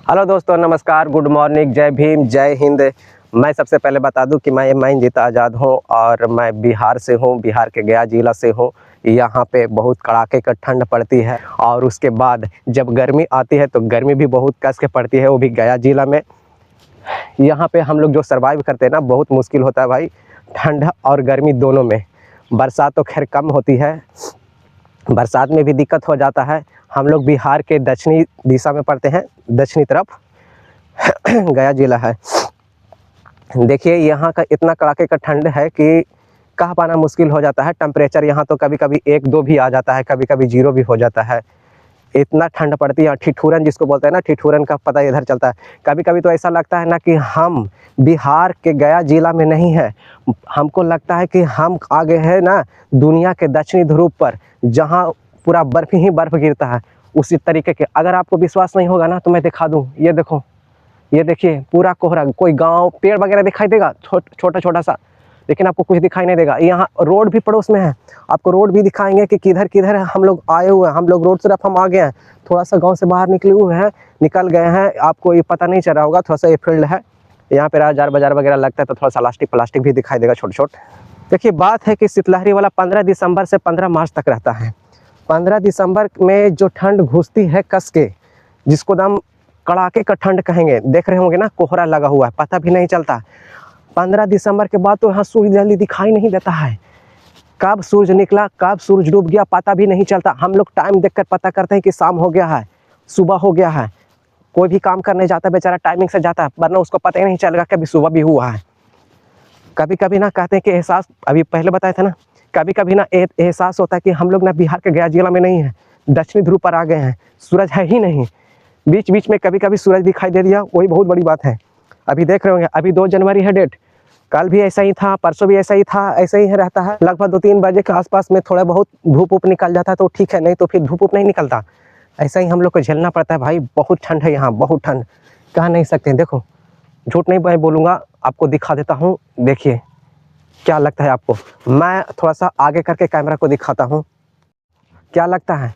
Hello दोस्तों, नमस्कार, good morning, जय भीम, जय हिंद। मैं सबसे पहले बता दूं कि मैं जीता आज़ाद हूं और मैं बिहार से हूं, बिहार के गया ज़िला से हूं। यहां पे बहुत कड़ाके का ठंड पड़ती है और उसके बाद जब गर्मी आती है तो गर्मी भी बहुत कस के पड़ती है, वो भी गया ज़िला में। यहाँ पे हम लोग जो सर्वाइव करते हैं ना, बहुत मुश्किल होता है भाई, ठंड और गर्मी दोनों में। बरसात तो खैर कम होती है, बरसात में भी दिक्कत हो जाता है। हम लोग बिहार के दक्षिणी दिशा में पड़ते हैं, दक्षिणी तरफ गया ज़िला है। देखिए यहाँ का इतना कड़ाके का ठंड है कि कह पाना मुश्किल हो जाता है। टेम्परेचर यहाँ तो कभी कभी 1-2 भी आ जाता है, कभी कभी 0 भी हो जाता है। इतना ठंड पड़ती है। ठिठुरन जिसको बोलते हैं ना, ठिठुरन का पता इधर चलता है। कभी कभी तो ऐसा लगता है ना कि हम बिहार के गया ज़िला में नहीं है, हमको लगता है कि हम आगे है ना दुनिया के दक्षिणी ध्रुव पर, जहाँ पूरा बर्फ़ ही बर्फ़ गिरता है। उसी तरीके के, अगर आपको विश्वास नहीं होगा ना तो मैं दिखा दूँ। ये देखो, ये देखिए पूरा कोहरा, कोई गांव पेड़ वगैरह दिखाई देगा छोटा छोटा सा, लेकिन आपको कुछ दिखाई नहीं देगा। यहाँ रोड भी पड़ोस में है, आपको रोड भी दिखाएंगे कि किधर किधर हम लोग आए हुए हैं। हम लोग रोड तरफ हम आ गए हैं, थोड़ा सा गांव से बाहर निकले हुए हैं, निकल गए हैं। आपको ये पता नहीं चल रहा होगा, थोड़ा सा ये फील्ड है, यहाँ पे राजार बाजार वगैरह लगता है तो थोड़ा सा प्लास्टिक भी दिखाई देगा छोटे छोटे। देखिए बात है कि शीतलहरी वाला 15 दिसंबर से 15 मार्च तक रहता है। 15 दिसंबर में जो ठंड घुसती है कस के, जिसको दम कड़ाके का ठंड कहेंगे, देख रहे होंगे ना कोहरा लगा हुआ है, पता भी नहीं चलता। 15 दिसंबर के बाद तो यहाँ सूर्य जल्दी दिखाई नहीं देता है। कब सूरज निकला, कब सूरज डूब गया, पता भी नहीं चलता। हम लोग टाइम देखकर पता करते हैं कि शाम हो गया है, सुबह हो गया है। कोई भी काम करने जाता है बेचारा टाइमिंग से जाता है, वरना उसको पता ही नहीं चलेगा कभी सुबह भी हुआ है। कभी कभी ना कहते हैं कि एहसास, अभी पहले बताया था ना, कभी कभी ना एहसास होता है कि हम लोग ना बिहार के गया जिला में नहीं है, दक्षिणी ध्रुव पर आ गए हैं। सूरज है ही नहीं, बीच बीच में कभी कभी सूरज दिखाई दे दिया, वही बहुत बड़ी बात है। अभी देख रहे होंगे, अभी 2 जनवरी है डेट, कल भी ऐसा ही था, परसों भी ऐसा ही था, ऐसे ही रहता है। लगभग 2-3 बजे के आसपास में थोड़ा बहुत धूप उप निकल जाता है तो ठीक है, नहीं तो फिर धूप उप नहीं निकलता। ऐसा ही हम लोग को झेलना पड़ता है भाई। बहुत ठंड है यहाँ, बहुत ठंड, कह नहीं सकते। देखो, झूठ नहीं मैं बोलूँगा, आपको दिखा देता हूँ। देखिए क्या लगता है आपको, मैं थोड़ा सा आगे करके कैमरा को दिखाता हूँ, क्या लगता है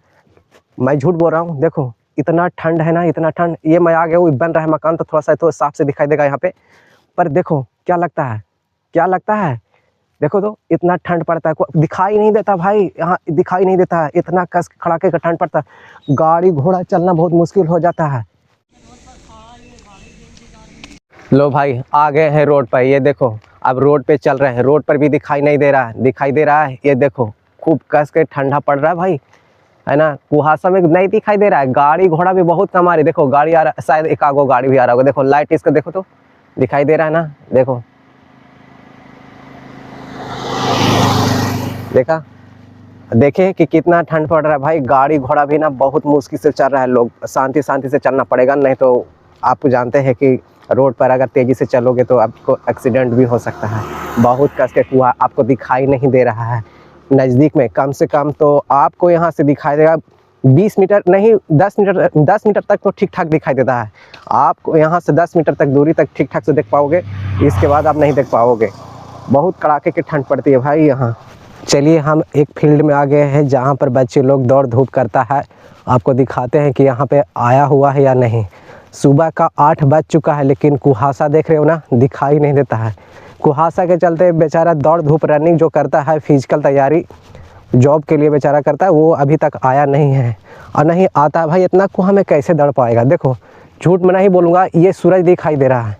मैं झूठ बोल रहा हूँ? देखो इतना ठंड है ना, इतना ठंड। ये मैं आ गया हूँ, बन रहा है मकान तो थोड़ा सा तो साफ से दिखाई देगा यहाँ पे, पर देखो क्या लगता है, क्या लगता है? देखो तो इतना ठंड पड़ता है, दिखाई नहीं देता भाई, यहाँ दिखाई नहीं देता है। इतना कस खड़ाके का ठंड पड़ता है, गाड़ी घोड़ा चलना बहुत मुश्किल हो जाता है। लो भाई आ गए हैं रोड पर, ये देखो अब रोड पे चल रहे हैं। रोड पर भी दिखाई नहीं दे रहा है, दिखाई दे रहा है, ये देखो खूब कस के ठंडा पड़ रहा है भाई, है ना। कुहासा में नहीं दिखाई दे रहा है, गाड़ी घोड़ा भी बहुत कम आ रही। देखो गाड़ी आ रहा है, शायद एक आगो गाड़ी भी आ रहा होगा। देखो लाइट इसका देखो तो दिखाई दे रहा है ना, देखो, देखा, देखे कि कितना ठंड पड़ रहा है भाई। गाड़ी घोड़ा भी ना बहुत मुश्किल से चल रहा है, लोग शांति शांति से चलना पड़ेगा, नहीं तो आप जानते हैं कि रोड पर अगर तेज़ी से चलोगे तो आपको एक्सीडेंट भी हो सकता है। बहुत कस के कुआ आपको दिखाई नहीं दे रहा है। नज़दीक में कम से कम तो आपको यहाँ से दिखाई देगा 20 मीटर नहीं, 10 मीटर तक तो ठीक ठाक दिखाई देता है। आपको यहाँ से 10 मीटर तक दूरी तक ठीक ठाक से देख पाओगे, इसके बाद आप नहीं देख पाओगे। बहुत कड़ाके की ठंड पड़ती है भाई यहाँ। चलिए हम एक फील्ड में आ गए हैं जहाँ पर बच्चे लोग दौड़ धूप करता है। आपको दिखाते हैं कि यहाँ पे आया हुआ है या नहीं। सुबह का 8 बज चुका है, लेकिन कुहासा देख रहे हो ना, दिखाई नहीं देता है। कुहासा के चलते बेचारा दौड़ धूप रनिंग जो करता है, फिजिकल तैयारी जॉब के लिए बेचारा करता है, वो अभी तक आया नहीं है और नहीं आता भाई। इतना कुहा में कैसे दौड़ पाएगा? देखो झूठ मैं नहीं बोलूँगा, ये सूरज दिखाई दे रहा है,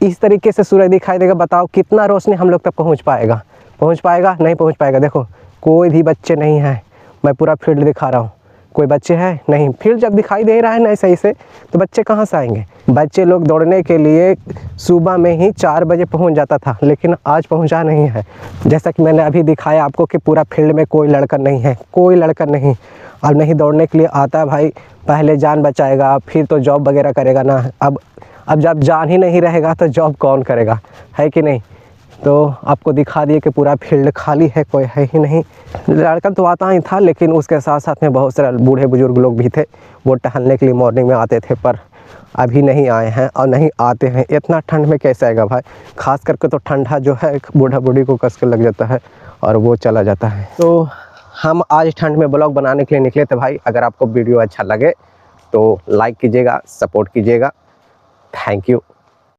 इस तरीके से सूरज दिखाई देगा। बताओ कितना रोशनी हम लोग तक पहुँच पाएगा? पहुँच पाएगा? नहीं पहुँच पाएगा। देखो कोई भी बच्चे नहीं है, मैं पूरा फील्ड दिखा रहा हूँ, कोई बच्चे हैं नहीं। फील्ड जब दिखाई दे रहा है ना सही से, तो बच्चे कहाँ से आएंगे? बच्चे लोग दौड़ने के लिए सुबह में ही 4 बजे पहुँच जाता था, लेकिन आज पहुँचा नहीं है। जैसा कि मैंने अभी दिखाया आपको कि पूरा फील्ड में कोई लड़का नहीं है, कोई लड़का नहीं। अब नहीं दौड़ने के लिए आता है भाई, पहले जान बचाएगा फिर तो जॉब वगैरह करेगा ना। अब जब जान ही नहीं रहेगा तो जॉब कौन करेगा, है कि नहीं? तो आपको दिखा दिए कि पूरा फील्ड खाली है, कोई है ही नहीं। लड़का तो आता ही था, लेकिन उसके साथ साथ में बहुत सारे बूढ़े बुजुर्ग लोग भी थे, वो टहलने के लिए मॉर्निंग में आते थे, पर अभी नहीं आए हैं और नहीं आते हैं। इतना ठंड में कैसे आएगा भाई? खास करके तो ठंडा जो है बूढ़ा बूढ़ी को कस के लग जाता है और वो चला जाता है। तो हम आज ठंड में ब्लॉग बनाने के लिए निकले थे भाई। अगर आपको वीडियो अच्छा लगे तो लाइक कीजिएगा, सपोर्ट कीजिएगा थैंक यू।